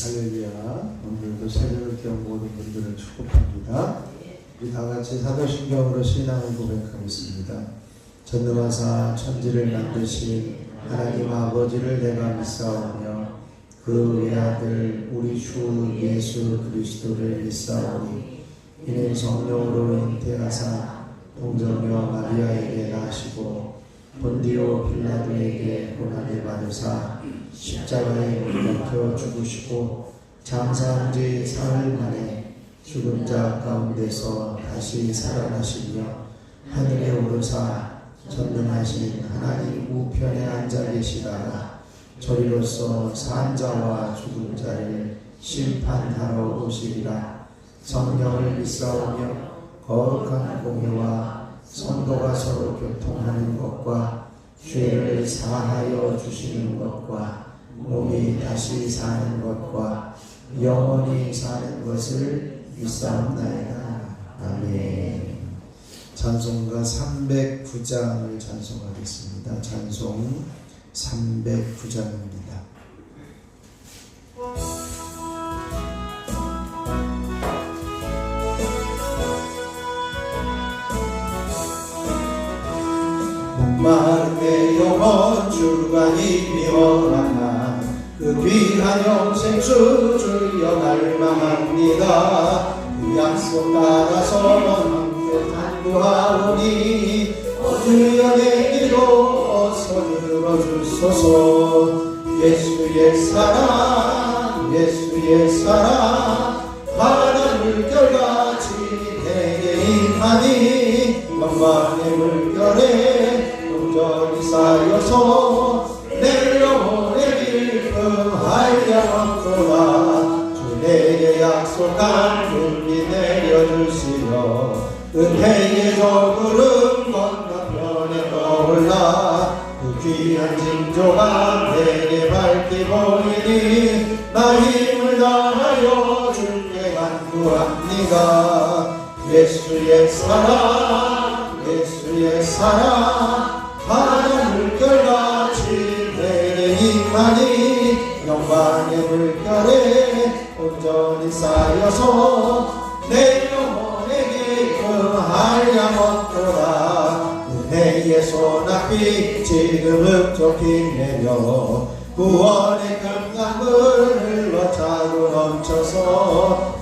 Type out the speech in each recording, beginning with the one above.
할렐루야. 오늘도 새벽을 깨운 모든 분들을 축복합니다. 우리 다 같이 사도신경으로 신앙을 고백하겠습니다. 전능하사 천지를 만드신 하나님 아버지를 내가 믿사오며 그 외아들 우리 주 예수 그리스도를 믿사오니 이는 성령으로 잉태하사 동정녀 마리아에게 나시고 본디오 빌라도에게 고난을 받으사 십자가에 못 박혀 죽으시고 장사한 지 사흘 만에 죽은 자 가운데서 다시 살아나시며 하늘에 오르사 전능하신 하나님 우편에 앉아 계시다가 저리로서 산 자와 죽은 자를 심판하러 오시리라. 성령을 믿사오며 거룩한 공회와 성도가 서로 교통하는 것과 죄를 사하여 주시는 것과 몸이 다시 사는 것과 영원히 사는 것을 믿사옵나이다. 아멘. 찬송가 309장을 찬송하겠습니다. 찬송 309장입니다. 목마른 내 영혼 주가 이미 원하나 그 귀한 영생수 주여 갈망합니다. 그 약속 따라서 함께 탐구하오니 주여 내게로 어서 들어주소서. 예수의 사랑 예수의 사랑 바다 물결같이 내게 임하니 영광의 물결에 온전히 쌓여서 내 영혼의 기쁨 한량없도다. 주 내게 약속한 금리 내려주시며 은혜의 저 구름 건너편에 떠올라 그 귀한 징조가 내게 밝게 보이니 나 힘을 다하여 주께 간구합니다. 예수의 사랑 예수의 사랑 바다 물결같이 내게 임하니 영광의 물결에 온전히 쌓여서 내 영혼의 기쁨 한량없도다. 은혜의 소낙비 지금 흡족히 내려 구원의 금강물 흘러차고 넘쳐서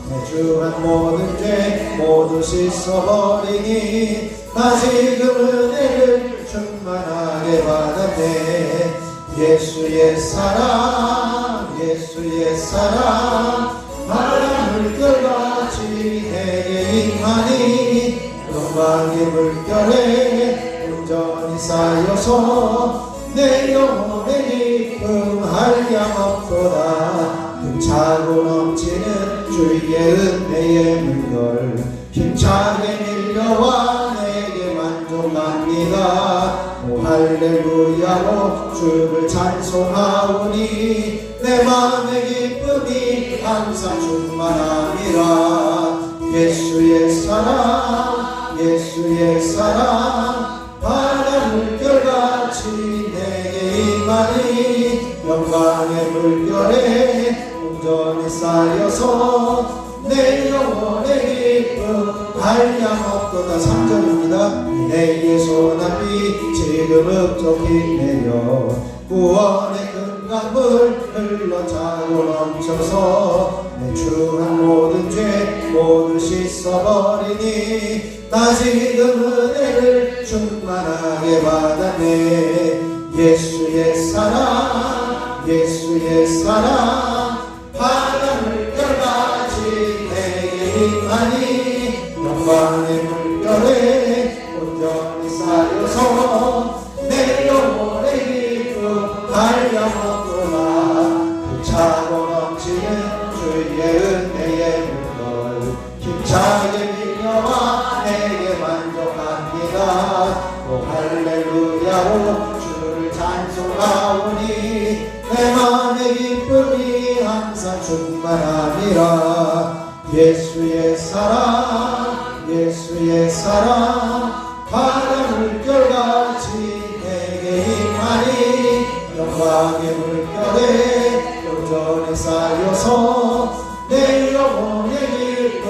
내 주한 모든 죄 모두 씻어버리니 나 지금 은혜를 충만하게 받았네. 예수의 사랑 예수의 사랑 바다 물결같이 내게 임하니 영광의 물결에 온전히 쌓여서 내 영혼의 기쁨 한량없도다. 힘차고 넘치는 주의 은혜의 물결 힘차게 밀려와 내게 만족합니다. 오 할렐루야로 주를 찬송하오니 내 마음의 기쁨이 항상 충만함이라. 예수의 사랑 예수의 사랑 바다 물결같이 내게 임하니 영광의 물결에 온전히 쌓여서 내 영혼의 기쁨 한량없도다. 3절입니다. 내게 소낙비 지금 흡족히 내려 구원의 금강물 흘러차고 넘쳐서 내 주한 모든 죄 모두 씻어버리니 나 지금 은혜를 충만하게 받았네. 예수의 사랑 예수의 사랑 바다 물결같이 내게 임하니 영광의 물결에 온전히 쌓여서 내 영혼의 기쁨 한량없도다. 차고 넘치는 주의 은혜의 물결 힘차게 밀려와 내게 만족합니다. 오 할렐루야로 주를 찬송하오니 내 마음의 기쁨이 항상 충만함이라. 예수의 사랑 예수의 사랑 바다 물결같이 내게 임하니 영광의 물결에 오전에 쌓여서 내 영혼의 기쁨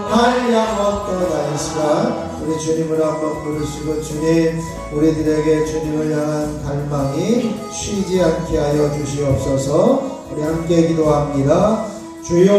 한량없도다. 이 시간 우리 주님을 한번 부르시고, 주님, 우리들에게 주님을 향한 갈망이 쉬지 않게 하여 주시옵소서. 우리 함께 기도합니다. 주여,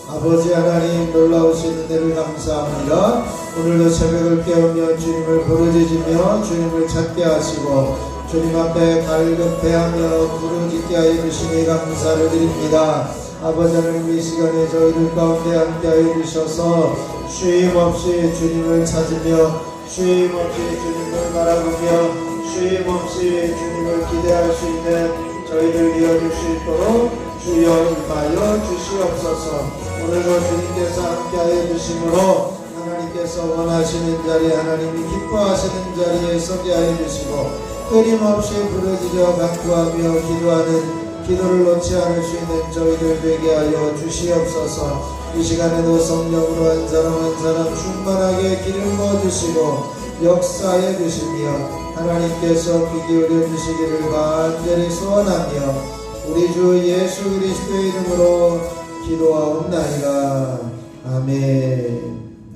아버지 하나님, 놀라우신 은혜를 감사합니다. 오늘도 새벽을 깨우며 주님을 부르짖으며 주님을 찾게 하시고 주님 앞에 갈급해하며 부르짖게 하여 주시니 감사를 드립니다. 아버지 하나님, 이 시간에 저희들 가운데 함께하여 주셔서 쉼없이 주님을 찾으며 쉼없이 주님을 바라보며 쉼없이 주님을 기대할 수 있는 저희를 이어줄 수 있도록 주여 임하여 주시옵소서. 오늘도 주님께서 함께하여 주심으로 하나님께서 원하시는 자리에, 하나님이 기뻐하시는 자리에 서게 하여 주시고 끊임없이 부르짖어 간구하며 기도하는 기도를 놓지 않을 수 있는 저희들 되게 하여 주시옵소서. 이 시간에도 성령으로 한 사람 한 사람 충만하게 기름 부어주시고 역사해 주시며 하나님께서 귀 기울여 주시기를 간절히 소원하며 우리 주 예수 그리스도의 이름으로 기도하옵나이다. 아멘.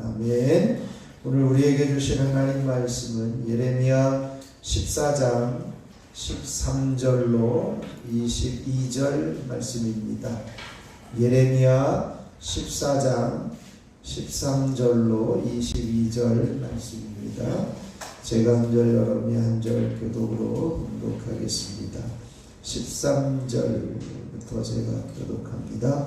아멘. 오늘 우리에게 주신 하나님 말씀은 예레미야 14장 13절로 22절 말씀입니다. 예레미야 14장 13절로 22절 말씀입니다. 제가 한 절, 여러분이 한 절 교독으로 봉독하겠습니다. 13절부터 제가 교독합니다.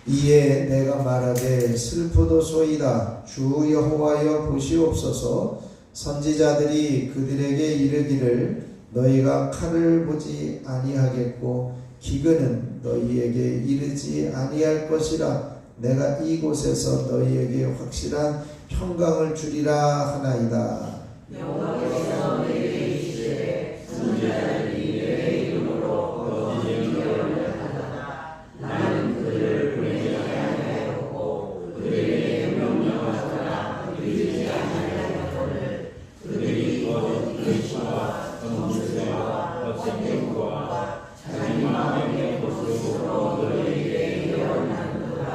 이에 내가 말하되 슬프도소이다. 주 여호와여 보시옵소서. 선지자들이 그들에게 이르기를 너희가 칼을 보지 아니하겠고 기근은 너희에게 이르지 아니할 것이라. 내가 이곳에서 너희에게 확실한 평강을 주리라 하나이다. 여호와께서 너희에게 이르시되 선지자들이 내 이름으로 너희에게 명령을 하다가 나는 그들을 보내지 아니하였고 그들에게 명령하거나 이르지 아니하였거늘 그들이 거짓 의심과 정죄와 어색함과 자기 마음의 것으로 너희에게 예언하는도다.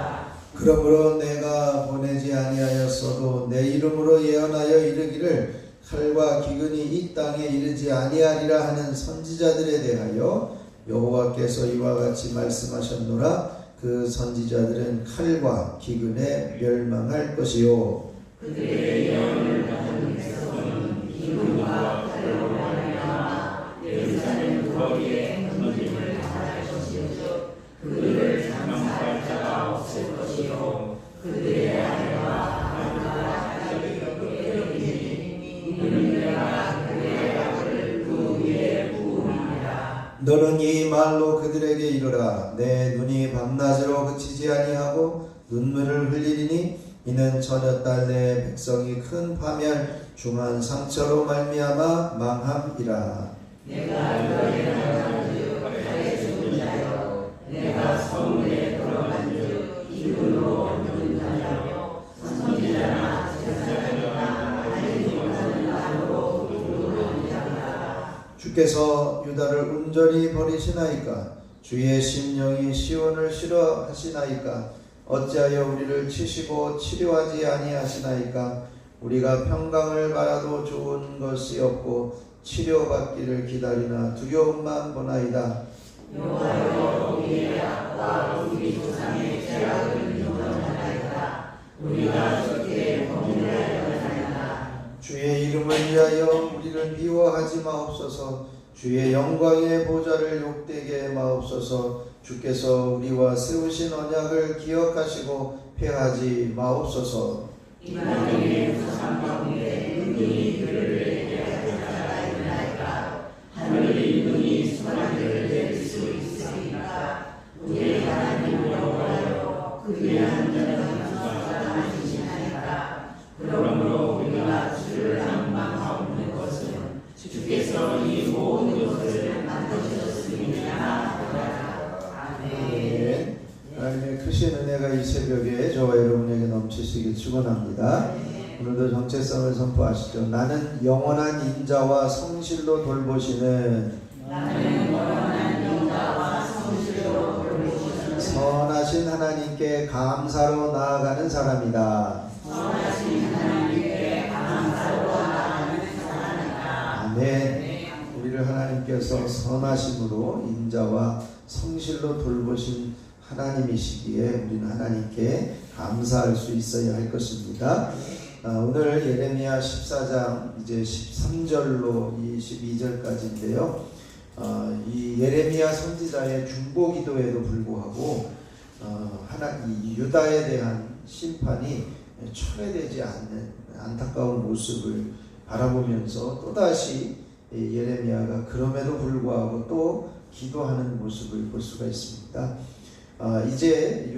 그러므로 내가 보내지 아니하였어도 내 이름으로 예언하여 이르기를 칼과 기근이 이 땅에 이르지 아니하리라 하는 선지자들에 대하여 여호와께서 이와 같이 말씀하셨노라. 그 선지자들은 칼과 기근에 멸망할 것이요. 그들의 예언을 받은 백성은 기근과 칼로 말미암아 예루살렘 거리에 건짐을 당할 것이요 그들을 장사할 자가 없을 것이요 그들의 아내와 아들과 딸이 깨어지니 이는 내가 그의 악을 그 위에 부음이니라. 너는 이 말로 그들에게 이르라. 내 눈이 밤낮으로 그치지 아니하고 눈물을 흘리리니 이는 저녁달 내 백성이 큰 파멸 중한 상처로 말미암아 망함이라. 내가 너의 나간즉 칼에 죽은 자여 내가 성문에 돌아간즉 기근으로 죽은 자여 선지자나 제사장이나 알지 못하는 말로 죽은 자라. 주께서 유다를 온전히 버리시나이까? 주의 심령이 시온을 싫어하시나이까? 어찌하여 우리를 치시고 치료하지 아니하시나이까? 우리가 평강을 바라도 좋은 것이 없고 치료받기를 기다리나 두려움만 보나이다. 여호와여 우리의 악과 우리 조상의 죄악을 인정하나이다. 우리가 주께 범죄하였나이다. 주의 이름을 위하여 우리를 미워하지 마옵소서. 주의 영광의 보좌를 욕되게 마옵소서. 주께서 우리와 세우신 언약을 기억하시고 폐하지 마옵소서. 이방인의 조상 가운데 눈이 그를 내게 하는 자가 있나이까? 하늘이 눈이 수만을 내릴 수 있으리까? 우리 하나님 여호와여 그 위한 자는 주시나이까? 그러므로 우리가 주를 낭망하옵는 것은 주께서 이 모든 것을 만드셨음이니라. 아멘. 하나님의 크신 은혜가 이 새벽에 저와 여러분에게 넘치시길 축원합니다. 오늘도 정체성을 선포하시죠. 나는 영원한 인자와 성실로 돌보시는 나는 영원한 인자와 성실로 돌보시는 선하신 하나님께 감사로 나아가는 사람이다. 선하신 하나님께 감사로 나아가는 사람이다. 아멘. 우리를 하나님께서 선하심으로 인자와 성실로 돌보신 하나님이시기에 우리는 하나님께 감사할 수 있어야 할 것입니다. 오늘 예레미야 14장 이제 13절로 22절까지인데요. 이 예레미야 선지자의 중보기도에도 불구하고 이 유다에 대한 심판이 철회되지 않는 안타까운 모습을 바라보면서 또다시 예레미야가 그럼에도 불구하고 또 기도하는 모습을 볼 수가 있습니다. 이제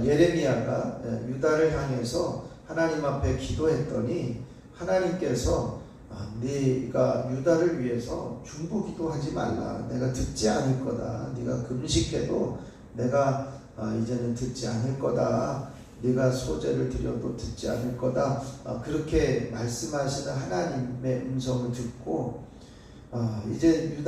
예레미야가 유다를 향해서 하나님 앞에 기도했더니 하나님께서 네가 유다를 위해서 중보기도하지 말라. 내가 듣지 않을 거다. 네가 금식해도 내가 이제는 듣지 않을 거다. 네가 소제를 드려도 듣지 않을 거다. 그렇게 말씀하시는 하나님의 음성을 듣고 이제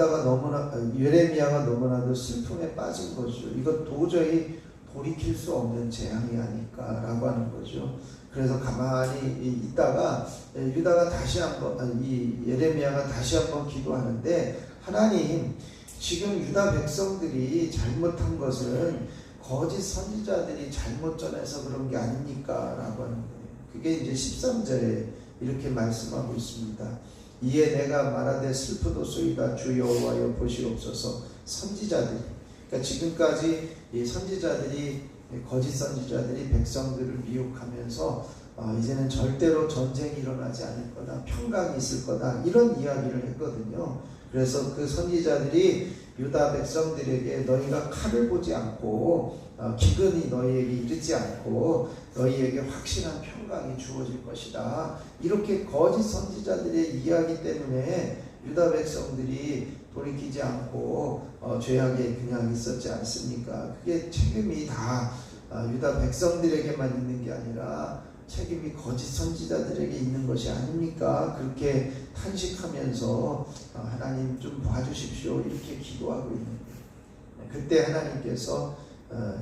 예레미야가 너무나도 슬픔에 빠진 거죠. 이거 도저히 돌이킬 수 없는 재앙이 아닐까라고 하는 거죠. 그래서 가만히 있다가 유다가 다시 한번 예레미야가 다시 한번 기도하는데 하나님, 지금 유다 백성들이 잘못한 것은 거짓 선지자들이 잘못 전해서 그런 게 아닙니까? 라고 하는 거예요. 그게 이제 13절에 이렇게 말씀하고 있습니다. 이에 내가 말하되 슬프도소이다. 주 여호와여 보시옵소서. 선지자들이, 그러니까 지금까지 이 선지자들이, 거짓 선지자들이 백성들을 미혹하면서 이제는 절대로 전쟁이 일어나지 않을 거다, 평강이 있을 거다, 이런 이야기를 했거든요. 그래서 그 선지자들이 유다 백성들에게 너희가 칼을 보지 않고 기근이 너희에게 이르지 않고 너희에게 확실한 평강이 주어질 것이다, 이렇게 거짓 선지자들의 이야기 때문에 유다 백성들이 돌이키지 않고 죄악에 그냥 있었지 않습니까? 그게 책임이 다 유다 백성들에게만 있는 게 아니라 책임이 거짓 선지자들에게 있는 것이 아닙니까? 그렇게 탄식하면서 하나님 좀 봐주십시오, 이렇게 기도하고 있는 거예요. 그때 하나님께서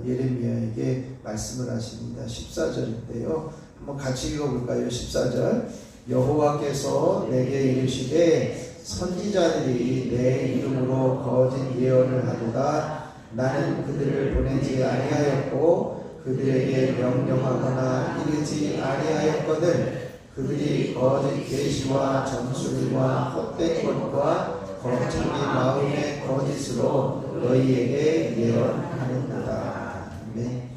예레미야에게 말씀을 하십니다. 14절인데요. 한번 같이 읽어볼까요? 14절. 여호와께서 내게 이르시되 선지자들이 내 이름으로 거짓 예언을 하도다. 나는 그들을 보내지 아니하였고 그들에게 명령하거나 이르지 아니하였거늘 그들이 거짓 계시와 점술과 헛된 것과 거창이 마음의 거짓으로 너희에게 예언하는도다. 네.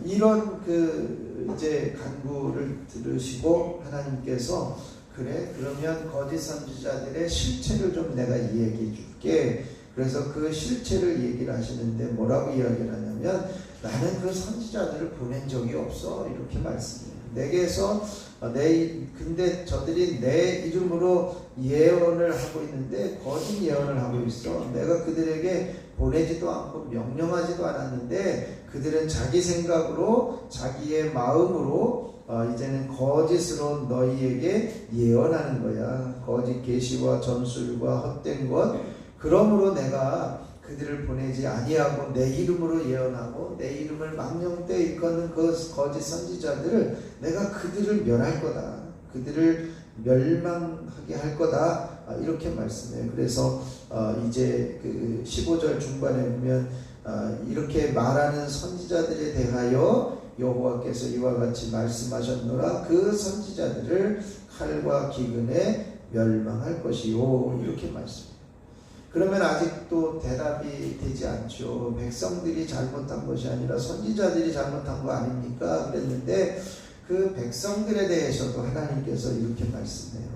이런 이제 간구를 들으시고 하나님께서 그래, 그러면 거짓 선지자들의 실체를 좀 내가 이야기해 줄게. 그래서 그 실체를 얘기를 하시는데 뭐라고 이야기를 하냐면 나는 그 선지자들을 보낸 적이 없어, 이렇게 말씀해요. 내게서 근데 저들이 내 이름으로 예언을 하고 있는데 거짓 예언을 하고 있어. 내가 그들에게 보내지도 않고 명령하지도 않았는데 그들은 자기 생각으로 자기의 마음으로 이제는 거짓으로 너희에게 예언하는 거야. 거짓 계시와 전술과 헛된 것. 그러므로 내가 그들을 보내지 아니하고 내 이름으로 예언하고 내 이름을 망령되어 일컫는 그 거짓 선지자들을 내가 그들을 멸할 거다. 그들을 멸망하게 할 거다. 이렇게 말씀해요. 그래서 이제 그 15절 중반에 보면 이렇게 말하는 선지자들에 대하여 여호와께서 이와 같이 말씀하셨노라. 그 선지자들을 칼과 기근에 멸망할 것이요, 이렇게 말씀해요. 그러면 아직도 대답이 되지 않죠. 백성들이 잘못한 것이 아니라 선지자들이 잘못한 거 아닙니까? 그랬는데 그 백성들에 대해서도 하나님께서 이렇게 말씀해요.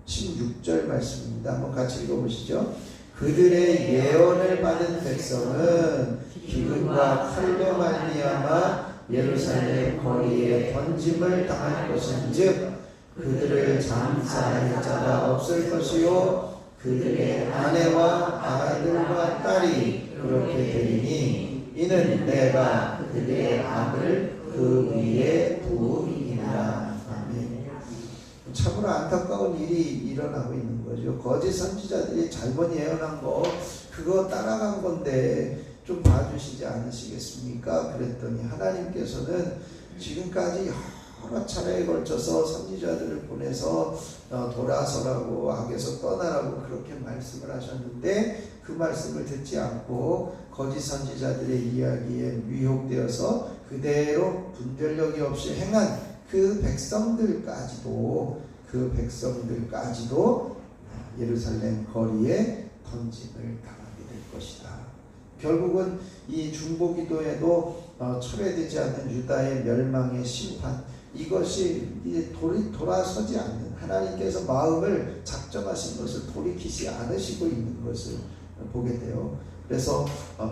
16절 말씀입니다. 한번 같이 읽어보시죠. 그들의 예언을 받은 백성은 기근과 칼로 말미암아 예루살렘 거리에 던짐을 당할 것인즉 그들을 장사할 자가 없을 것이요 그들의 아내와 아들과 딸이 그렇게 되리니 이는 내가 그들의 악을 그 위에 부음이니라. 아멘. 참으로 안타까운 일이 일어나고 있는 거죠. 거짓 선지자들이 잘못 예언한 거 그거 따라간 건데 좀 봐주시지 않으시겠습니까? 그랬더니 하나님께서는 지금까지 여러 차례에 걸쳐서 선지자들을 보내서 돌아서라고 악에서 떠나라고 그렇게 말씀을 하셨는데 그 말씀을 듣지 않고 거짓 선지자들의 이야기에 미혹되어서 그대로 분별력이 없이 행한 그 백성들까지도 예루살렘 거리에 던짐을 당하게 될 것이다. 결국은 이 중보기도에도 철회되지 않는 유다의 멸망의 심판, 이것이 이제 돌아서지 않는, 하나님께서 마음을 작정하신 것을 돌이키지 않으시고 있는 것을 보게 돼요. 그래서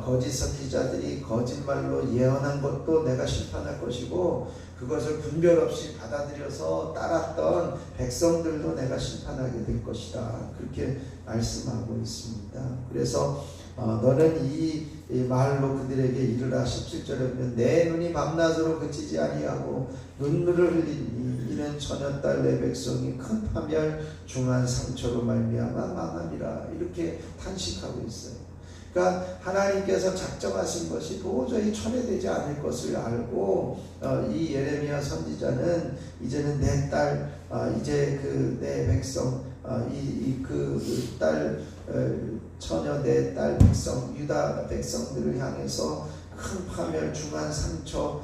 거짓 선지자들이 거짓말로 예언한 것도 내가 심판할 것이고, 그것을 분별 없이 받아들여서 따랐던 백성들도 내가 심판하게 될 것이다. 그렇게 말씀하고 있습니다. 그래서 너는 이 말로 그들에게 이르라. 17절에 보면 내 눈이 밤낮으로 그치지 아니하고 눈물을 흘리니 이는 처녀딸 내 백성이 큰 파멸 중한 상처로 말미암아 망함이라. 이렇게 탄식하고 있어요. 그러니까 하나님께서 작정하신 것이 도저히 철회되지 않을 것을 알고 이 예레미야 선지자는 이제는 내 딸, 이제 그 내 백성, 그 딸 처녀 내 딸 백성, 유다 백성들을 향해서 큰 파멸, 중한 상처,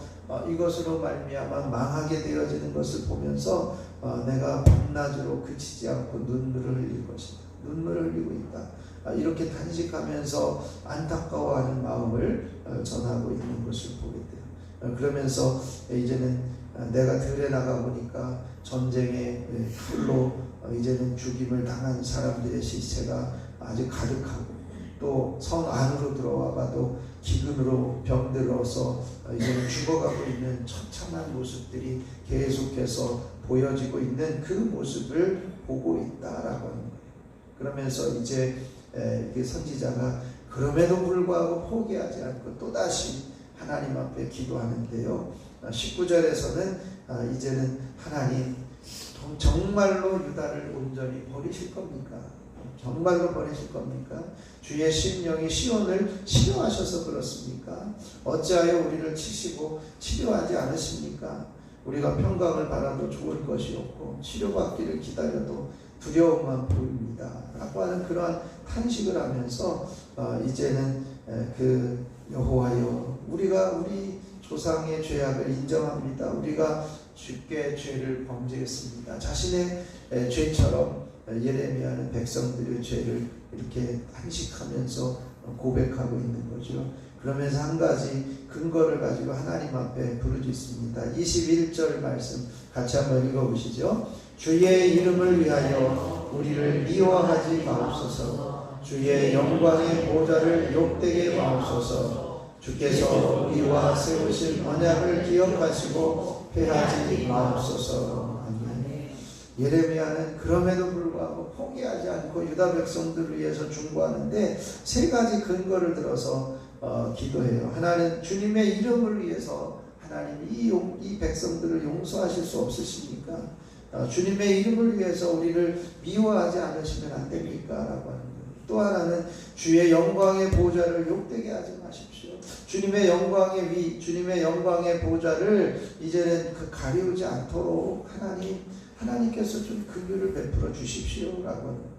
이것으로 말미암아 망하게 되어지는 것을 보면서 내가 밤낮으로 그치지 않고 눈물을 흘릴 것이다. 눈물을 흘리고 있다. 이렇게 탄식하면서 안타까워하는 마음을 전하고 있는 것을 보게 돼요. 그러면서 이제는 내가 들에 나가 보니까 전쟁의 풀로 이제는 죽임을 당한 사람들의 시체가 아주 가득하고, 또 성 안으로 들어와 봐도 기근으로 병들어서 이제는 죽어가고 있는 처참한 모습들이 계속해서 보여지고 있는 그 모습을 보고 있다라고 하는 거예요. 그러면서 이제 그 선지자가 그럼에도 불구하고 포기하지 않고 또다시 하나님 앞에 기도하는데요. 19절에서는 이제는 하나님 정말로 유다를 온전히 버리실 겁니까? 정말로 버리실 겁니까? 주의 심령이 시온을 치료하셔서 그렇습니까? 어찌하여 우리를 치시고 치료하지 않으십니까? 우리가 평강을 바라도 좋을 것이 없고 치료받기를 기다려도 두려움만 보입니다 라고 하는 그러한 탄식을 하면서 이제는 그 여호와여, 우리가 우리 조상의 죄악을 인정합니다. 우리가 주께 죄를 범죄했습니다. 자신의 죄처럼 예레미야는 백성들의 죄를 이렇게 탄식하면서 고백하고 있는 거죠. 그러면서 한 가지 근거를 가지고 하나님 앞에 부르짖습니다. 21절 말씀 같이 한번 읽어보시죠. 주의 이름을 위하여 우리를 미워하지 마옵소서. 주의 영광의 보좌를 욕되게 마옵소서. 주께서 우리와 세우신 언약을 기억하시고 패하지 마옵소서. 아멘. 예레미야는 그럼에도 불구하고 포기하지 않고 유다 백성들을 위해서 중보하는데 세 가지 근거를 들어서 기도해요. 하나는 주님의 이름을 위해서 하나님 이 백성들을 용서하실 수 없으십니까? 주님의 이름을 위해서 우리를 미워하지 않으시면 안 됩니까? 라고 하는 거예요. 또 하나는 주의 영광의 보좌를 욕되게 하지 마십시오. 주님의 영광의 위, 주님의 영광의 보좌를 이제는 가리우지 않도록 하나님께서 좀 긍휼을 베풀어 주십시오. 라고 하는 거예요.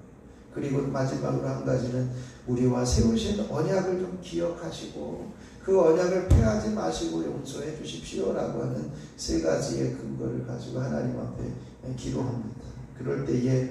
그리고 마지막으로 한 가지는 우리와 세우신 언약을 좀 기억하시고 그 언약을 폐하지 마시고 용서해 주십시오 라고 하는 세 가지의 근거를 가지고 하나님 앞에 기도합니다. 그럴 때에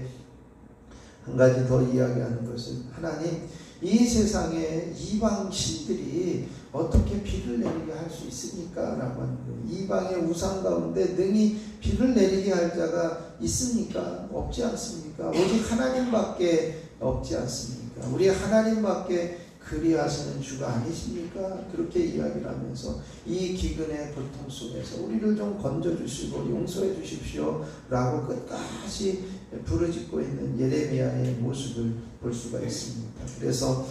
한 가지 더 이야기하는 것은 하나님, 이 세상에 이방 신들이 어떻게 비를 내리게 할 수 있습니까? 라고 하는 거예요. 이방의 우상 가운데 능히 비를 내리게 할 자가 있습니까? 없지 않습니까? 오직 하나님밖에 없지 않습니까? 우리 하나님밖에 그리하시는 주가 아니십니까? 그렇게 이야기를 하면서 이 기근의 고통 속에서 우리를 좀 건져주시고 용서해 주십시오 라고 끝까지 부르짖고 있는 예레미야의 모습을 볼 수가 있습니다. 그래서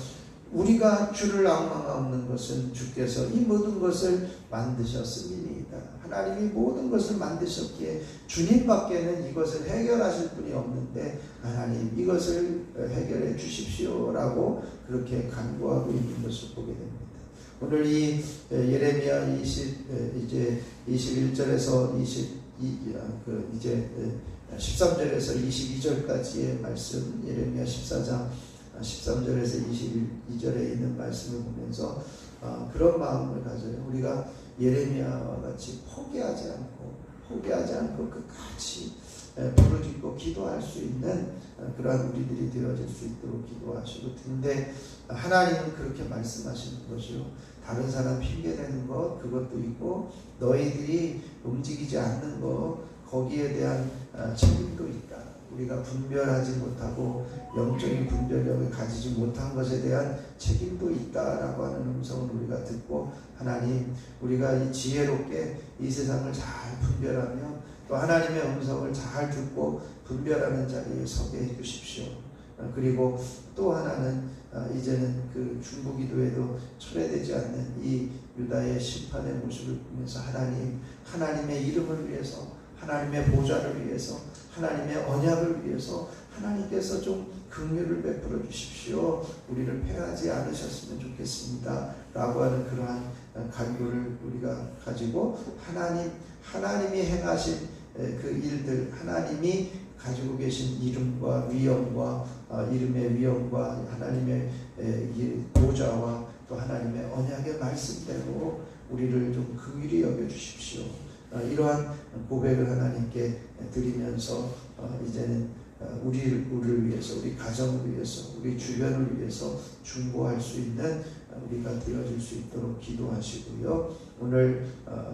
우리가 주를 앙망하는 것은 주께서 이 모든 것을 만드셨음이니이다. 하나님이 모든 것을 만드셨기에 주님밖에는 이것을 해결하실 분이 없는데 하나님 이것을 해결해 주십시오라고 그렇게 간구하고 있는 것을 보게 됩니다. 오늘 이 예레미야 21절에서 13절에서 22절까지의 말씀, 예레미야 14장 13절에서 22절에 있는 말씀을 보면서 그런 마음을 가져요. 우리가 예레미야와 같이 포기하지 않고 끝까지 부르짖고 기도할 수 있는 그러한 우리들이 되어질 수 있도록 기도하시고, 근데 하나님은 그렇게 말씀하시는 것이요, 다른 사람 핑계대는 것 그것도 있고 너희들이 움직이지 않는 것 거기에 대한 책임도 있다. 우리가 분별하지 못하고 영적인 분별력을 가지지 못한 것에 대한 책임도 있다라고 하는 음성을 우리가 듣고, 하나님 우리가 이 지혜롭게 이 세상을 잘 분별하며 또 하나님의 음성을 잘 듣고 분별하는 자리에 서게 해주십시오. 그리고 또 하나는 이제는 그 중보기도에도 철회되지 않는 이 유다의 심판의 모습을 보면서 하나님의 이름을 위해서, 하나님의 보좌를 위해서, 하나님의 언약을 위해서 하나님께서 좀 긍휼을 베풀어 주십시오. 우리를 패하지 않으셨으면 좋겠습니다 라고 하는 그러한 간구를 우리가 가지고 하나님이 행하신 그 일들, 하나님이 가지고 계신 이름과 위엄과 이름의 위엄과 하나님의 보좌와 또 하나님의 언약의 말씀대로 우리를 좀 긍휼히 여겨 주십시오. 이러한 고백을 하나님께 드리면서 이제는 우리를 위해서, 우리 가정을 위해서, 우리 주변을 위해서 중보할 수 있는 우리가 되어질 수 있도록 기도하시고요. 오늘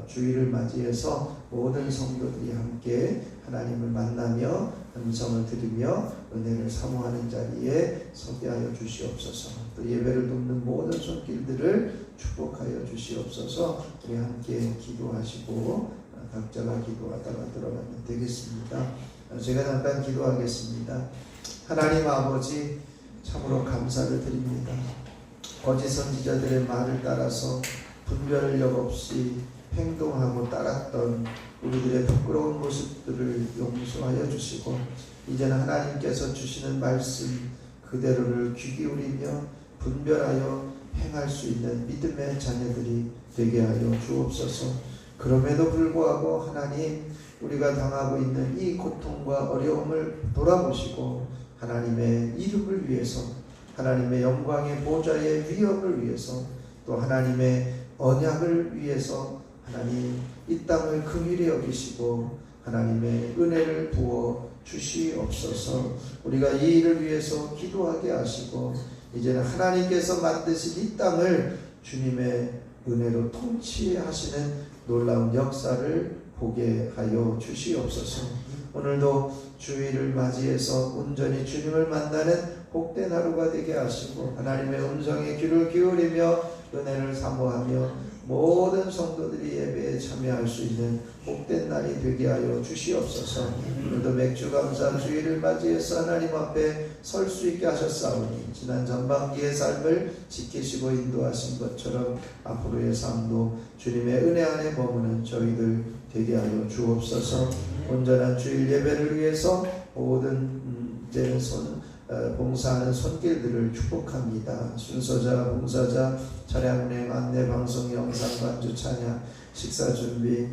주일을 맞이해서 모든 성도들이 함께 하나님을 만나며 음성을 들으며 은혜를 사모하는 자리에 서게 하여 주시옵소서. 또 예배를 돕는 모든 손길들을 축복하여 주시옵소서. 우리 함께 기도하시고 각자가 기도하다가 들어가면 되겠습니다. 제가 잠깐 기도하겠습니다. 하나님 아버지, 참으로 감사를 드립니다. 거짓 선지자들의 말을 따라서 분별력 없이 행동하고 따랐던 우리들의 부끄러운 모습들을 용서하여 주시고, 이제는 하나님께서 주시는 말씀 그대로를 귀 기울이며 분별하여 행할 수 있는 믿음의 자녀들이 되게 하여 주옵소서. 그럼에도 불구하고 하나님, 우리가 당하고 있는 이 고통과 어려움을 돌아보시고 하나님의 이름을 위해서, 하나님의 영광의 보좌의 위엄을 위해서, 또 하나님의 언약을 위해서 하나님 이 땅을 긍휼히 여기시고 하나님의 은혜를 부어 주시옵소서. 우리가 이 일을 위해서 기도하게 하시고, 이제는 하나님께서 만드신 이 땅을 주님의 은혜로 통치하시는 놀라운 역사를 보게 하여 주시옵소서. 오늘도 주일을 맞이해서 온전히 주님을 만나는 복된 하루가 되게 하시고, 하나님의 음성에 귀를 기울이며 은혜를 사모하며 모든 성도들이 예배에 참여할 수 있는 복된 날이 되게 하여 주시옵소서. 오늘도 맥주 감사 주일을 맞이해서 하나님 앞에 설 수 있게 하셨사오니, 지난 전반기의 삶을 지키시고 인도하신 것처럼 앞으로의 삶도 주님의 은혜 안에 머무는 저희들 되게 하여 주옵소서. 온전한 주일 예배를 위해서 모든 이제는 봉사하는 손길들을 축복합니다. 순서자, 봉사자, 차량 운행, 안내, 방송, 영상, 반주, 찬양, 식사 준비,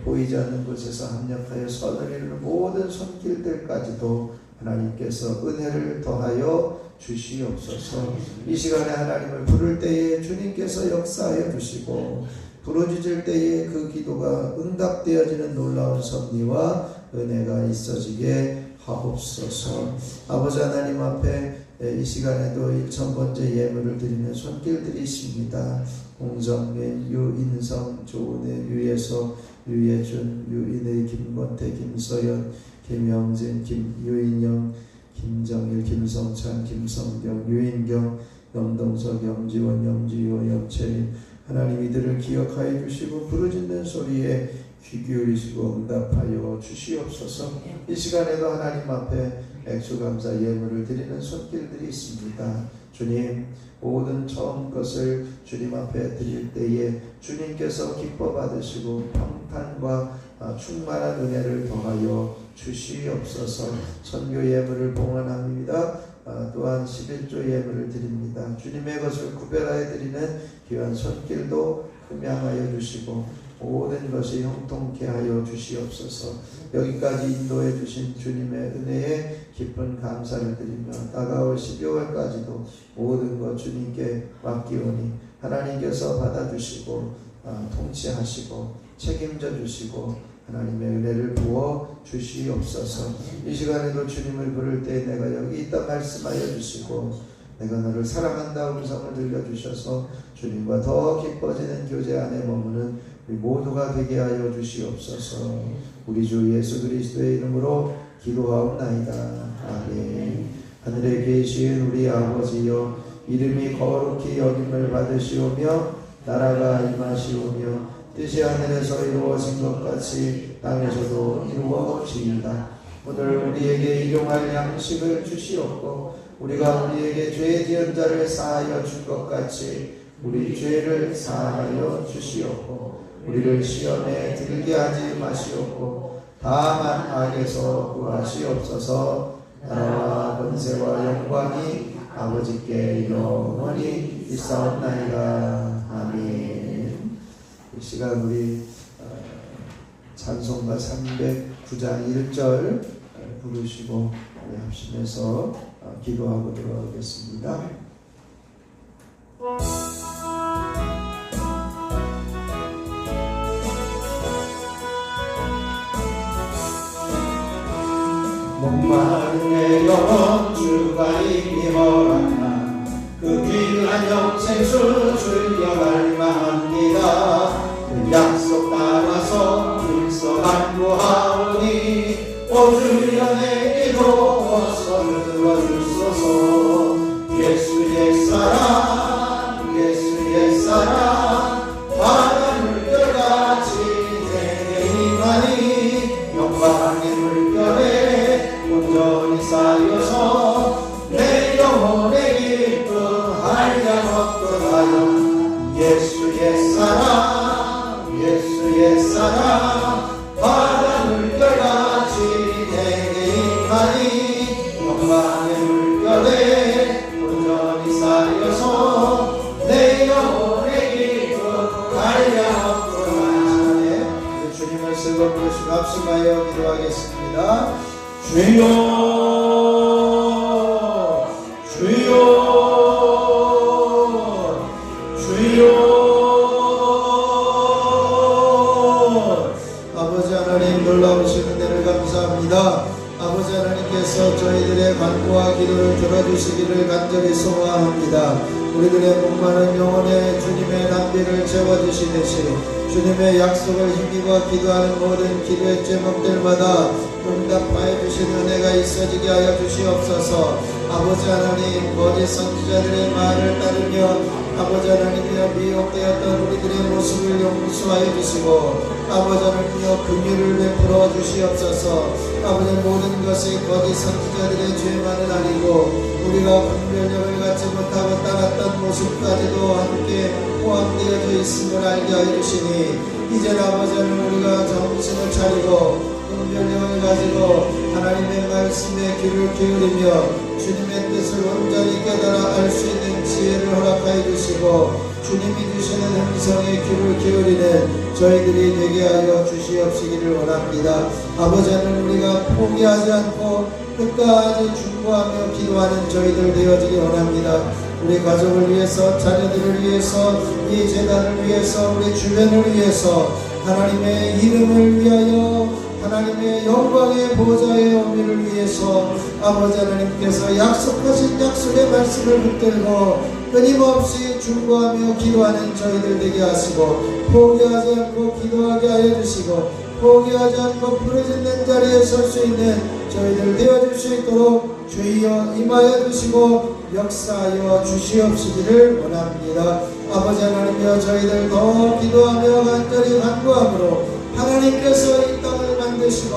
보이지 않는 곳에서 합력하여 선을 이루는 모든 손길들까지도 하나님께서 은혜를 더하여 주시옵소서. 이 시간에 하나님을 부를 때에 주님께서 역사하여 주시고, 부르짖을 때에 그 기도가 응답되어지는 놀라운 섭리와 은혜가 있어지게 하옵소서. 아버지 하나님 앞에 이 시간에도 1000번째 예물을 드리는 손길들이 있습니다. 홍정민, 유인성, 조은혜, 유예서, 유예준, 유인혜, 김건태, 김서연, 김영진, 유인영, 김정일, 김성찬, 김성경, 유인경, 염동석, 염지원, 염지효, 염채린, 하나님 이들을 기억하여 주시고 부르짖는 소리에 귀 기울이시고 응답하여 주시옵소서. 이 시간에도 하나님 앞에 액수감사 예물을 드리는 손길들이 있습니다. 주님, 모든 처음 것을 주님 앞에 드릴 때에 주님께서 기뻐 받으시고 평탄과 충만한 은혜를 더하여 주시옵소서. 선교 예물을 봉헌합니다. 또한 11조 예물을 드립니다. 주님의 것을 구별하여 드리는 귀한 손길도 흠양하여 주시고 모든 것이 형통케 하여 주시옵소서. 여기까지 인도해 주신 주님의 은혜에 깊은 감사를 드리며 다가올 12월까지도 모든 것 주님께 맡기오니 하나님께서 받아주시고 통치하시고 책임져 주시고 하나님의 은혜를 부어 주시옵소서. 이 시간에도 주님을 부를 때 내가 여기 있다 말씀하여 주시고 내가 너를 사랑한다 음성을 들려주셔서 주님과 더 깊어지는 교제 안에 머무는 우리 모두가 되게 하여 주시옵소서. 우리 주 예수 그리스도의 이름으로 기도하옵나이다. 아멘. 하늘에 계신 우리 아버지여, 이름이 거룩히 여김을 받으시오며 나라가 임하시오며 뜻이 하늘에서 이루어진 것 같이 땅에서도 이루어지이다. 오늘 우리에게 일용할 양식을 주시옵고 우리가 우리에게 죄 지은 자를 사하여 준 것 같이 우리 죄를 사하여 주시옵고 우리를 시험에 들게 하지 마시옵고 다만 악에서 구하시옵소서. 나라와 권세와 영광이 아버지께 영원히 있사옵나이다. 아멘. 이 시간 우리 찬송가 309장 1절 부르시고 합심해서 기도하고 들어가겠습니다. 목마른 내 영혼 주가 이미 허락한 그 귀한 영생수 즐겨갈 만합니다. 그 약속 따라서 일서 간구하오니 오 주여 내게도 어서 들어주소서. 예수의 사랑 예수의 사랑 바다 물결같이 내게 임하니 영광의 물결에 온전히 쌓여서 내 영혼의 기쁨 한량없도다요. 예수의 사랑 예수의 사랑 바다 물결같이 내게 임하니 영광의 물결에 온전히 쌓여서 내 영혼의 기쁨 한량없도다. 주님을 쓰고 부르시고 합심하여 기도하겠습니다. 주여 주여 주여. 아버지 하나님, 놀라우신 은혜를 감사합니다. 아버지 하나님께서 저희들의 간구와 기도를 들어주시기를 간절히 소망합니다. 우리들의 목마른 영혼에 주님의 담비를 채워주시듯이 주님의 약속을 힘입어 기도하는 모든 기도의 제목들마다 응답하여 주신 은혜가 있어지게 하여 주시옵소서. 아버지 하나님, 거짓 선지자들의 말을 따르며 아버지 하나님이여 미혹되었던 우리들의 모습을 용서하여 주시고 아버지 하나님이여 긍휼을 베풀어 주시옵소서. 아버지, 모든 것이 거짓 선지자들의 죄만은 아니고 우리가 분별력을 갖지 못하고 따랐던 모습까지도 함께 포함되어져 있음을 알게 하여 주시니 이제 아버지 하나님 우리가 정신을 차리고 분별력을 가지고 하나님의 말씀에 귀를 기울이며 주님의 뜻을 온전히 깨달아 알 수 있는 지혜를 허락하여 주시고 주님이 주시는 음성에 귀를 기울이는 저희들이 되게 하여 주시옵시기를 원합니다. 아버지 하나님, 우리가 포기하지 않고 끝까지 중보하며 기도하는 저희들 되어지기 원합니다. 우리 가족을 위해서, 자녀들을 위해서, 이 재단을 위해서, 우리 주변을 위해서 하나님의 이름을 위하여 하나님의 영광의 보좌의 의미를 위해서 아버지 하나님께서 약속하신 약속의 말씀을 붙들고 끊임없이 중보하며 기도하는 저희들 되게 하시고 포기하지 않고 기도하게 하여 주시고 포기하지 않고 부르짖는 자리에 설 수 있는 저희들 되어줄 수 있도록 주여 임하여 주시고 역사하여 주시옵시기를 원합니다. 아버지 하나님이여, 저희들 더 기도하며 간절히 간구함으로 하나님께서 이 땅을 만드시고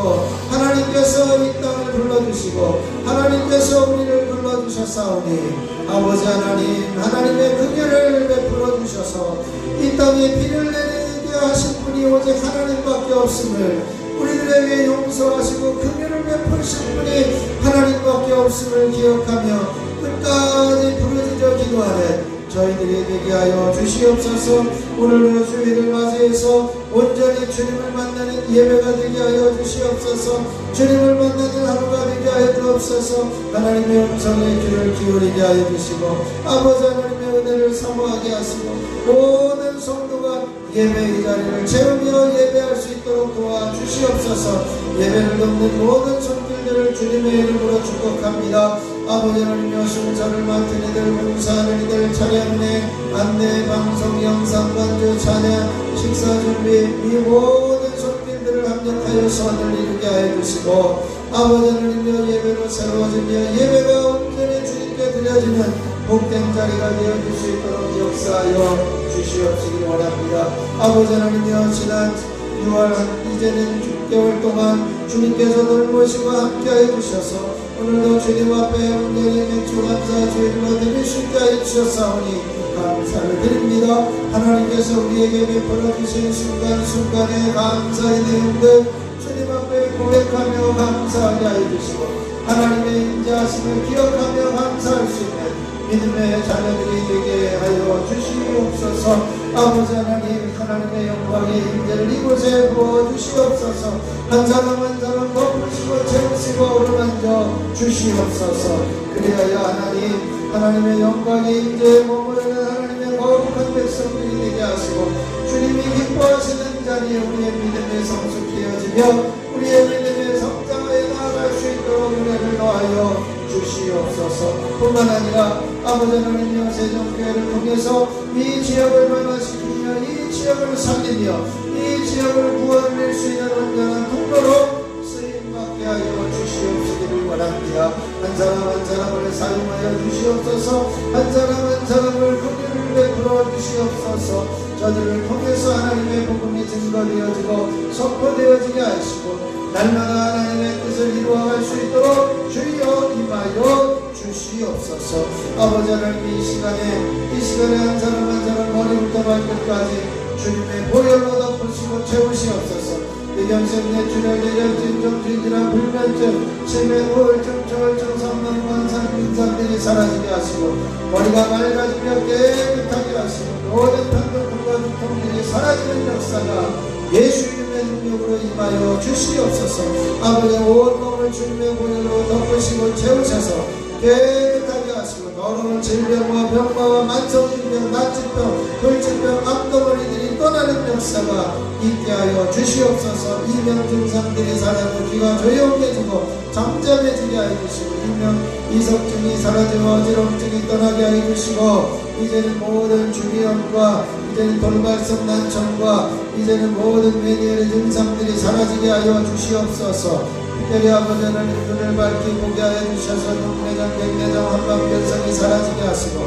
하나님께서 이 땅을 우리를 불러주시고 하나님께서 우리를 불러주셨사오니 아버지 하나님, 하나님의 긍휼을 베풀어 주셔서 이 땅에 비를 내리게 하신 분이 오직 하나님밖에 없음을, 우리들에게 용서하시고 긍휼을 베푸신 분이 하나님밖에 없음을 기억하며 끝까지 부르짖어 기도하네 저희들이 되게 하여 주시옵소서. 오늘도 주일을 맞이해서 온전히 주님을 만나는 예배가 되게 하여 주시옵소서. 주님을 만나는 하루가 되게 하여 주옵소서. 하나님의 음성에 귀를 기울이게 하여 주시고 아버지 하나님의 은혜를 사모하게 하시고 모든 성도가 예배의 자리를 채우며 예배할 수 있도록 도와주시옵소서. 예배를 돕는 모든 손길들을 주님의 이름으로 축복합니다. 아버지 하나님여 순서를 맡은 이들, 봉사하는 이들, 차례은혜, 안내, 방송, 영상, 반주, 찬양, 식사 준비, 이 모든 손길들을 합력하여 선을 이루게 하여 주시고 아버지 하나님여 예배로 새로워지며 예배가 온전히 주님께 드려지는 복된 자리가 되어줄 수 있도록 역사하여 주시옵시기 원합니다. 아버지 하나님여 지난 6월 이제는 6개월 동안 주님께서 늘 모시고 함께하여 주셔서 오늘도 주님 앞에 온전히 맥주 감사 주일로 드릴 수 있게 하여 주셨사오니 감사를 드립니다. 하나님께서 우리에게 베풀어 주신 순간순간의 감사의 내용들 주님 앞에 고백하며 감사하게 하여 주시고 하나님의 인자하심을 기억하며 감사할 수 있는 믿음의 자녀들이 되게 하여 주시옵소서. 아버지 하나님, 하나님의 영광의 임재를 이곳에 부어주시옵소서. 한 사람 한 사람 덮으시고 채우시고 어루만져 주시옵소서. 그리하여 하나님, 하나님의 영광의 임재에 머무르는 하나님의 거룩한 백성들이 되게 하시고 주님이 기뻐하시는 자리에 우리의 믿음이 성숙되어지며 우리의 믿음의 성장에 나아갈 수 있도록 은혜를 더하여 주시옵소서. 뿐만 아니라 아버지 하나님의 세종교회를 통해서 이 지역을 변화시키며 이 지역을 살리며 이 지역을 구원할 수 있는 온전한 통로로 쓰임받게 하여 주시옵시기를 원합니다. 한 사람 한 사람을 사용하여 주시옵소서. 한 사람 한 사람을 긍휼을 베풀어 주시옵소서. 저들을 통해서 하나님의 복음이 증거되어지고 선포되어지게 하시고 날마다 하나님의 뜻을 이루어갈 수 있도록 주여 임하여 주시옵소서. 아버지 하나님 이 시간에 한 사람 한 사람 머리부터 발끝까지 주님의 보혈로 덮으시고 채우시옵소서. 뇌경색, 뇌출혈, 뇌전증, 정신질환, 불면증, 치매, 우울증, 조울증, 성능관, 산민상들이 사라지게 하시고 머리가 맑아지며 깨끗하게 하시고 모든 판독과 두통들이 사라지는 역사가 예수 이름의 능력으로 임하여 주시옵소서. 아버지의 온 몸을 주님의 보혈로 덮으시고 채우셔서 깨끗하게 하시고 더러운 질병과 병마와 만성질병, 난치병, 불치병, 암덩어리들이 떠나는 역사가 있게 하여 주시옵소서. 이명 증상들이 사라지고 귀가 조용해지고 잠잠해지게 하여 주시고 이석증이 사라지고 어지럼증이 떠나게 하여 주시고 이제는 모든 주기염과 이제는 돌발성 난청과 이제는 모든 메니엘의 증상들이 사라지게 하여 주시옵소서. 특별히 아버지 하나님 눈을 밝히 보게 하여 주셔서 눈내장, 백내장, 한방변성이 사라지게 하시고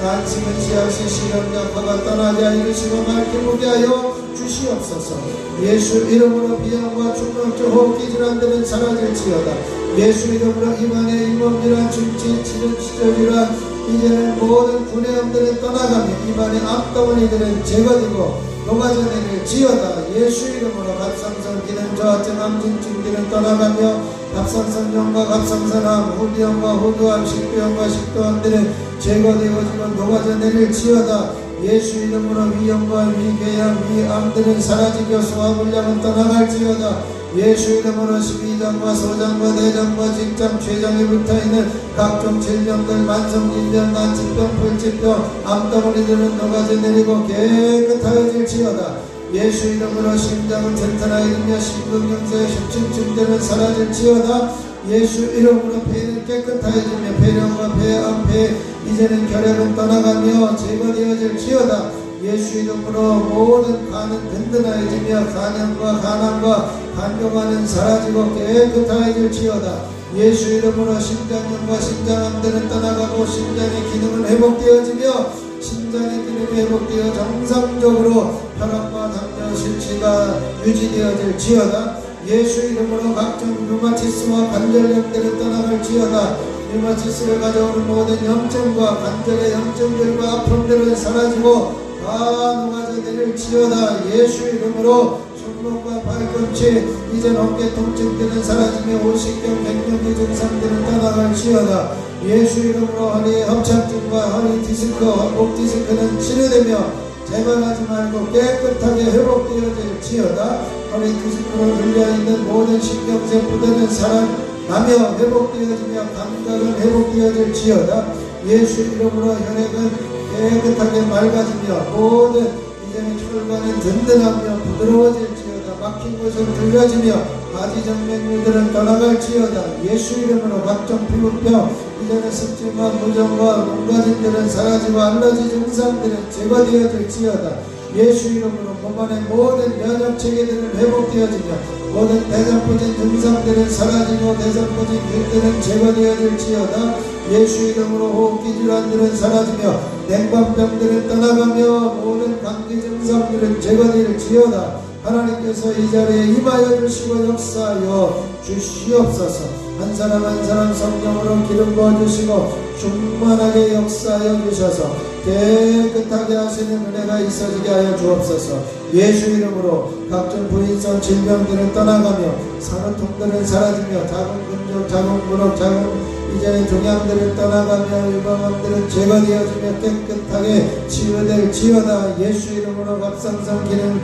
난심은 씨앗이 시력약화가 떠나게 하여 주시고 밝히 보게 하여 주시옵소서. 예수 이름으로 비염과 충농증, 호흡기 질환들은 사라질지어다. 예수 이름으로 입안의 잇몸질환, 중치, 치질질환 이제는 모든 구내염들은 떠나가며 입안의 앞덩어리들은 제거되고 녹아져내릴 지어다. 예수 이름으로 갑상선 기능 저하증, 암진증들은 떠나가며 갑상선염과 갑상선암, 후비염과 후두암, 식도염과 식도암들은 제거되어지고 녹아져내릴 지어다. 예수 이름으로 위염과 위궤양, 위암들은 사라지며 소화불량은 떠나갈지어다. 예수 이름으로 십이장과 소장과 대장과 직장, 췌장에 붙어있는 각종 질병들, 만성질병, 난치병, 불치병, 암덩어리들은 녹아져 내리고 깨끗하여질지어다. 예수 이름으로 심장은 튼튼하여지며 심근경색, 협심증들은 사라질지어다. 예수 이름으로 폐는 깨끗하여지며 폐렴과 폐암, 폐 이제는 결핵은 떠나가며 제거되어질지어다. 예수 이름으로 모든 간은 든든하여지며 간염과 간암과 간경화는 사라지고 깨끗하여질지어다. 예수 이름으로 심장염과 심장암들은 떠나가고 심장의 기능은 회복되어지며 심장의 기능이 회복되어 정상적으로 혈압과 당뇨 수치가 유지되어질지어다. 예수 이름으로 각종 류마티스와 관절염들을 떠나갈지어다. 류마티스를 가져오는 모든 염증과 관절의 염증들과 아픔들은 사라지고 다 녹아져 내릴지어다. 예수 이름으로 손목과 발꿈치 이젠 어깨 통증들은 사라지며 오십경 백년기 증상들은 떠나갈지어다. 예수 이름으로 허리의 협착증과 허리 디스크, 목 디스크는 치료되며 재발하지 말고 깨끗하게 회복되어질지어다. 허리 디스크로 눌려있는 모든 신경세포들은 살아나며 회복되어지며 감각은 회복되어질지어다. 예수 이름으로 혈액은 깨끗하게 맑아지며 모든 이제는 혈관은 든든하며 부드러워질지어다. 막힌 곳은 들려지며 바지정맥류들은 떠나갈지어다. 예수 이름으로 각종 피부병 이제는 습진과 무정과 몸가짐들은 사라지고 알러지 증상들은 제거되어질지어다. 예수 이름으로 몸 안의 모든 면역체계들은 회복되어지며 모든 대장포진 증상들은 사라지고 대장포진 균들은 제거되어질지어다. 예수 이름으로 호흡기 질환들은 사라지며 냉방병들은 떠나가며 모든 감기 증상들은 제거될지어다. 하나님께서 이 자리에 임하여 주시고 역사하여 주시옵소서. 한 사람 한 사람 성령으로 기름 부어주시고 충만하게 역사하여 주셔서 깨끗하게 하시는 은혜가 있어지게 하여 주옵소서. 예수 이름으로 각종 부인성 질병들은 떠나가며 산후통들은 사라지며 작은 근육, 작은 무릎, 작은 이제는 종양들은 떠나가며 유방암들은 제거되어지며 깨끗하게 치유될지어다. 예수 이름으로 갑상선 기능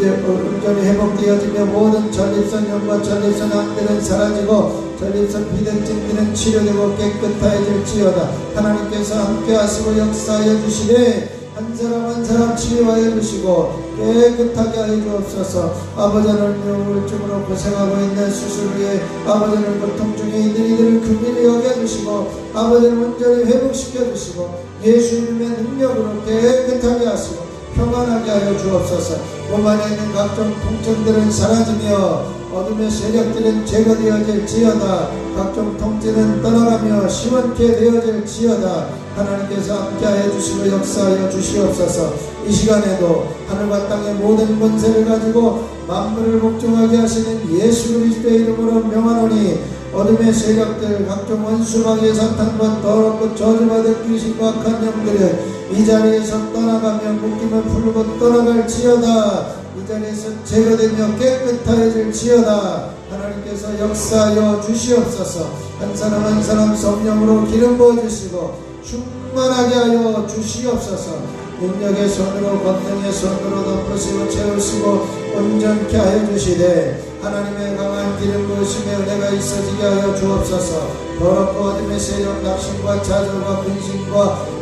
이제 온전히 회복되어지며 모든 전립선염과 전립선암들은 사라지고 전립선 비대증들은 치료되고 깨끗해질지어다. 하나님께서 함께하시고 역사하여 주시되 한 사람 한 사람 치유하여 주시고 깨끗하게 하여 주옵소서. 아버지 하나님 우울증으로 고생하고 있는 수술 후에 아버지 하나님 고통 중에 있는 이들을 긍휼히 여겨주시고 아버지 하나님 온전히 회복시켜 주시고 예수 이름의 능력으로 깨끗하게 하시고 평안하게 하여 주옵소서. 몸 안에 있는 각종 통증들은 사라지며 어둠의 세력들은 제거되어질지어다. 각종 통증은 떠나가며 시원케 되어질지어다. 하나님께서 함께하여 주시고 역사하여 주시옵소서. 이 시간에도 하늘과 땅의 모든 권세를 가지고 만물을 복종하게 하시는 예수 그리스도의 이름으로 명하노니 어둠의 세력들 각종 원수마귀의 사탄과 더럽고 저주받은 귀신과 악한 영들은 이 자리에서 떠나가며 묶임을 풀고 떠나갈지어다. 이 자리에서 제거되며 깨끗해질지어다. 하나님께서 역사하여 주시옵소서. 한 사람 한 사람 성령으로 기름 부어주시고 충만하게 하여 주시옵소서. 능력의 손으로 권능의 손으로 덮으시고 채우시고 온전케 하여 주시되 하나님의 강한 기름 부으심의 은혜가 있어지게 하여 주옵소서. 더럽고 어둠의 세력 낙심과 좌절과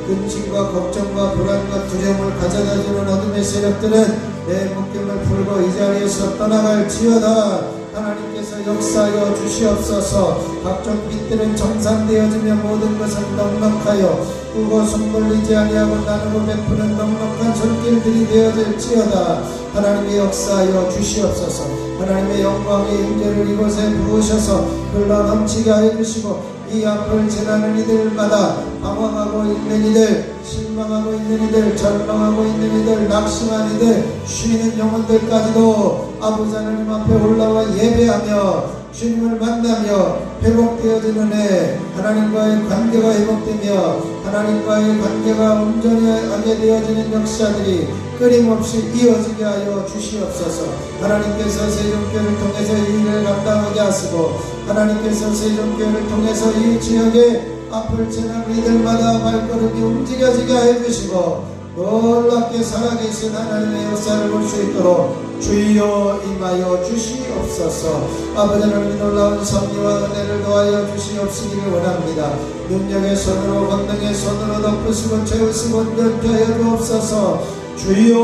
근심과 걱정과 불안과 두려움을 가져다주는 어둠의 세력들은 내 묶임을 풀고 이 자리에서 떠나갈지어다. 하나님께서 역사하여 주시옵소서. 각종 빛들은 정산되어지며 모든 것은 넉넉하여 꾸고 손 돌리지 아니하고 나누고 베푸는 넉넉한 손길들이 되어질지어다. 하나님의 역사하여 주시옵소서. 하나님의 영광의 임재를 이곳에 부으셔서 흘러 넘치게 하여 주시고 이 앞을 지나는 이들마다 방황하고 있는 이들, 실망하고 있는 이들, 절망하고 있는 이들, 낙심한 이들, 쉬는 영혼들까지도 아버지 하나님 앞에 올라와 예배하며 주님을 만나며 회복되어지는 애, 하나님과의 관계가 회복되며 하나님과의 관계가 온전히 하게 되어지는 역사들이 끊임없이 이어지게 하여 주시옵소서. 하나님께서 세종교회를 통해서 이 일을 감당하게 하시고 하나님께서 세종교회를 통해서 이 지역에 앞을 지나는 이들마다 발걸음이 움직여지게 하여 주시고 놀랍게 살아계신 하나님의 역사를 볼 수 있도록 주여 임하여 주시옵소서. 아버지 하나님의 놀라운 섭리와 은혜를 더하여 주시옵시기를 원합니다. 능력의 손으로 권능의 손으로 덮으시고 채우시고 온전케 하여 주옵소서. 주여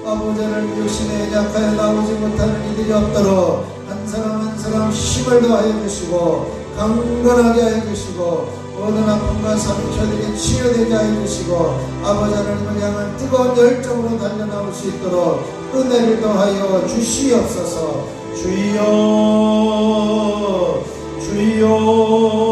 아버지 하나님 육신에 약하여 나오지 못하는 이들이 없도록 한 사람 한 사람 힘을 더하여 주시고 강건하게 하여 주시고 모든 아픔과 상처들이 치유되게 하여 주시고 아버지 하나님을 향한 뜨거운 열정으로 달려나올 수 있도록 은혜를 더하여 주시옵소서. 주여 주여